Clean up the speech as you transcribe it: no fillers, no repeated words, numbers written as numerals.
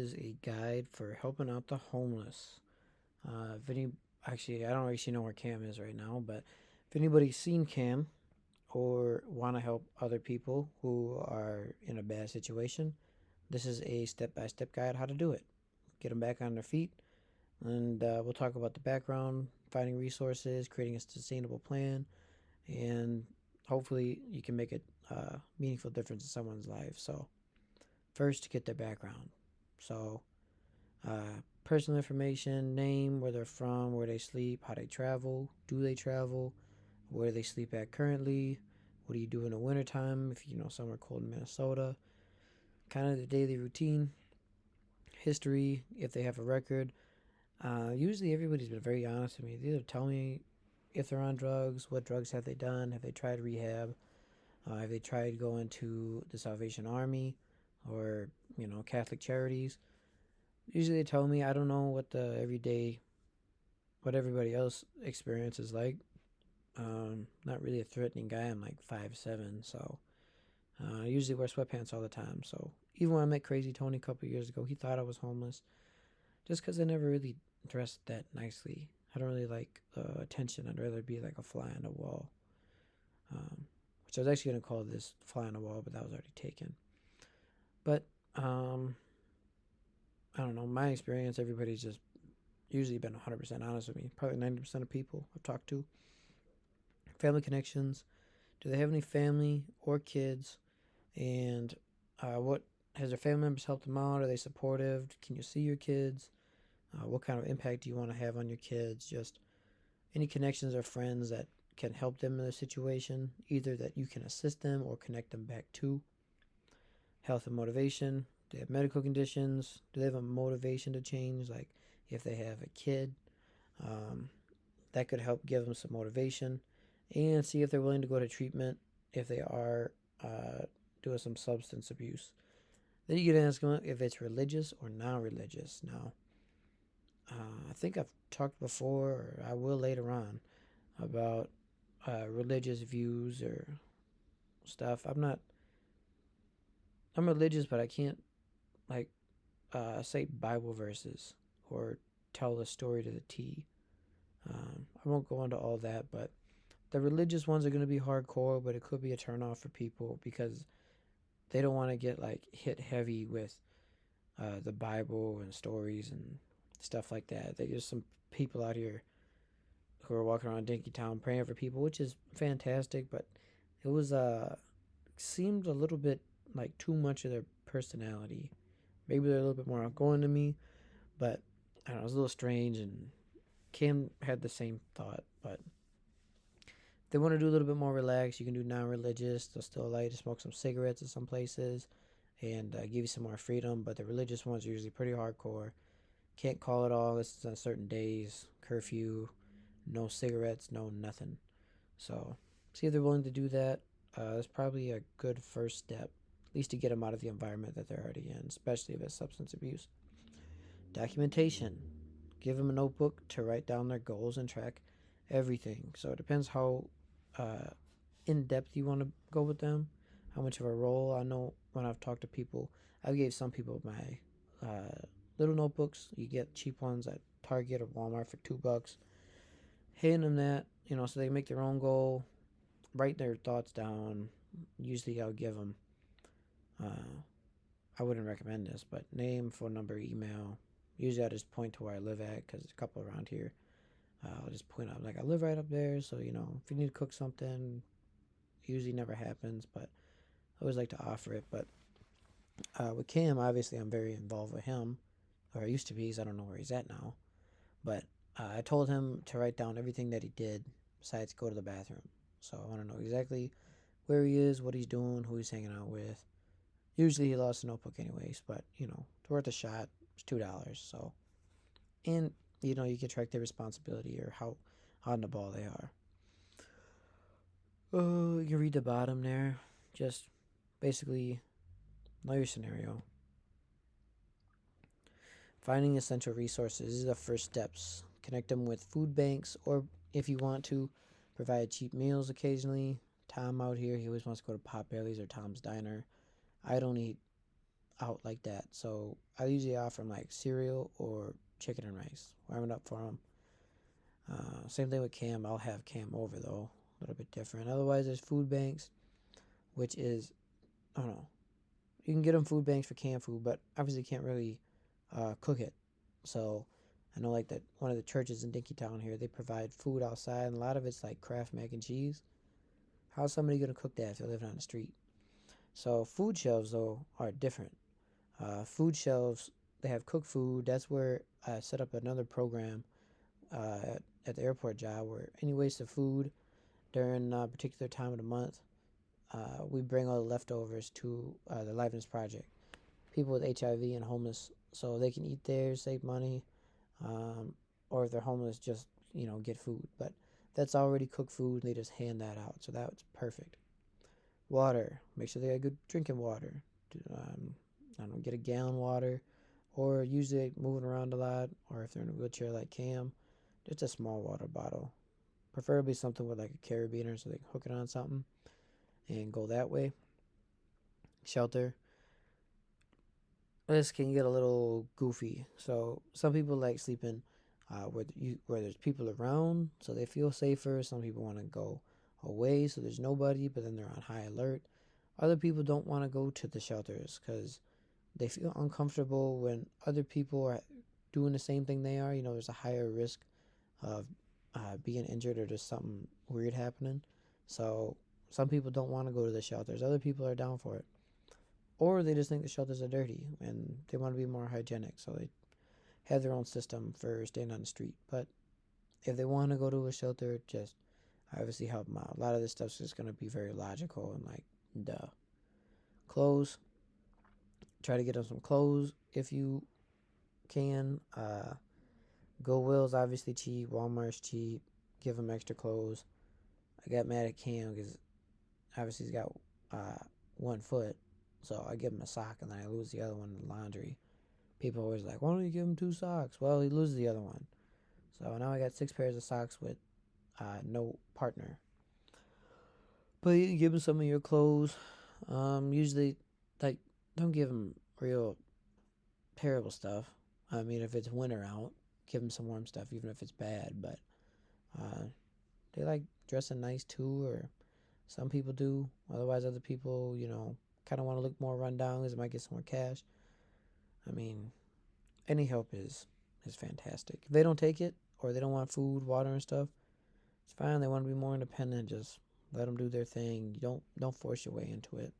Is a guide for helping out the homeless. If any, actually, I don't actually know where Cam is right now, but if anybody's seen Cam or want to help other people who are in a bad situation, this is a step-by-step guide how to do it. Get them back on their feet, and we'll talk about the background, finding resources, creating a sustainable plan, and hopefully you can make a meaningful difference in someone's life. So, first, to get their background. So, personal information, name, where they're from, where they sleep, how they travel, do they travel, where do they sleep at currently, what do you do in the wintertime if you know somewhere cold in Minnesota, kind of the daily routine, history, if they have a record. Usually everybody's been very honest with me. They either tell me if they're on drugs, what drugs have they done, have they tried rehab, have they tried going to the Salvation Army or, Catholic charities. Usually they tell me. I don't know what the everyday, what everybody else experience is like. Not really a threatening guy. I'm like 5'7", so I usually wear sweatpants all the time. So even when I met Crazy Tony a couple years ago, he thought I was homeless just because I never really dressed that nicely. I don't really like attention. I'd rather be like a fly on the wall, which I was actually going to call this fly on the wall, but that was already taken. But I don't know. My experience, everybody's just usually been 100% honest with me. Probably 90% of people I've talked to. Family connections. Do they have any family or kids? And what has their family members helped them out? Are they supportive? Can you see your kids? What kind of impact do you want to have on your kids? Just any connections or friends that can help them in a situation, either that you can assist them or connect them back to. Health and motivation. Do they have medical conditions? Do they have a motivation to change? Like if they have a kid, um, that could help give them some motivation, and see if they're willing to go to treatment if they are doing some substance abuse. Then you can ask them if it's religious or non-religious. Now, I think I've talked before, or I will later on, about religious views or stuff. I'm religious, but I can't like say Bible verses or tell the story to the T. I won't go into all that, but the religious ones are going to be hardcore, but it could be a turnoff for people because they don't want to get like hit heavy with the Bible and stories and stuff like that. There's some people out here who are walking around Dinky Town praying for people, which is fantastic, but it was seemed a little bit like too much of their personality. Maybe they're a little bit more outgoing than me, but I don't know, it was a little strange. And Kim had the same thought, but if they want to do a little bit more relaxed, you can do non-religious. They'll still allow you to smoke some cigarettes in some places and give you some more freedom. But the religious ones are usually pretty hardcore. Can't call it all. This is on certain days, curfew, no cigarettes, no nothing. So see if they're willing to do that. That's probably a good first step, at least to get them out of the environment that they're already in, especially if it's substance abuse. Documentation. Give them a notebook to write down their goals and track everything. So it depends how uh, in depth you want to go with them, how much of a role. I know when I've talked to people, I gave some people my little notebooks. You get cheap ones at Target or Walmart for $2. Hand them that, so they make their own goal, write their thoughts down. Usually, I'll give them. Uh, I wouldn't recommend this, but name, phone number, email. Usually, I just point to where I live at because there's a couple around here. I'll just point out like I live right up there, so if you need to cook something, it usually never happens, but I always like to offer it. But with Cam, obviously, I'm very involved with him, or I used to be, because I don't know where he's at now. But I told him to write down everything that he did besides go to the bathroom. So I want to know exactly where he is, what he's doing, who he's hanging out with. Usually he lost a notebook anyways, but it's worth a shot. It's $2. So, and you can track their responsibility or how on the ball they are. Oh, you can read the bottom there. Just basically know your scenario. Finding essential resources is the first steps. Connect them with food banks, or if you want to, provide cheap meals occasionally. Tom out here, he always wants to go to Potbelly's or Tom's Diner. I don't eat out like that. So I usually offer them like cereal or chicken and rice. Warm it up for them. Same thing with Cam. I'll have Cam over though, a little bit different. Otherwise, there's food banks, which is I don't know. You can get them food banks for canned food, but obviously can't really cook it. So I know like that one of the churches in Dinkytown here, they provide food outside, and a lot of it's like Kraft mac and cheese. How's somebody gonna cook that if they're living on the street? So food shelves though are different. Food shelves, they have cooked food. That's where I set up another program at the airport job where any waste of food during a particular time of the month, we bring all the leftovers to the Liveness Project. People with HIV and homeless, so they can eat there, save money, um, or if they're homeless, just get food. But that's already cooked food, and they just hand that out, so that's perfect. Water, make sure they got good drinking water. Um, I don't know, get a gallon water, or usually moving around a lot, or if they're in a wheelchair like Cam, just a small water bottle. Preferably something with like a carabiner so they can hook it on something and go that way. Shelter. This can get a little goofy. So some people like sleeping where there's people around, so they feel safer. Some people want to go away, so there's nobody, but then they're on high alert. Other people don't want to go to the shelters because they feel uncomfortable when other people are doing the same thing they are. There's a higher risk of being injured or just something weird happening. So some people don't want to go to the shelters. Other people are down for it. Or they just think the shelters are dirty and they want to be more hygienic. So they have their own system for staying on the street. But if they want to go to a shelter, just obviously help them out. A lot of this stuff's just going to be very logical and like, duh. Clothes. Try to get them some clothes if you can. Goodwill's obviously cheap. Walmart's cheap. Give them extra clothes. I got mad at Cam because obviously he's got one foot. So I give him a sock and then I lose the other one in the laundry. People always like, why don't you give him two socks? Well, he loses the other one. So now I got 6 pairs of socks with no partner. But you can give him some of your clothes. Usually, like, don't give him real terrible stuff. I mean, if it's winter out, give him some warm stuff, even if it's bad. But uh, they like dressing nice too, or some people do. Otherwise, other people, kind of want to look more run down because they might get some more cash. I mean, any help is fantastic. If they don't take it or they don't want food, water, and stuff, it's fine. They want to be more independent. Just let them do their thing. You don't force your way into it.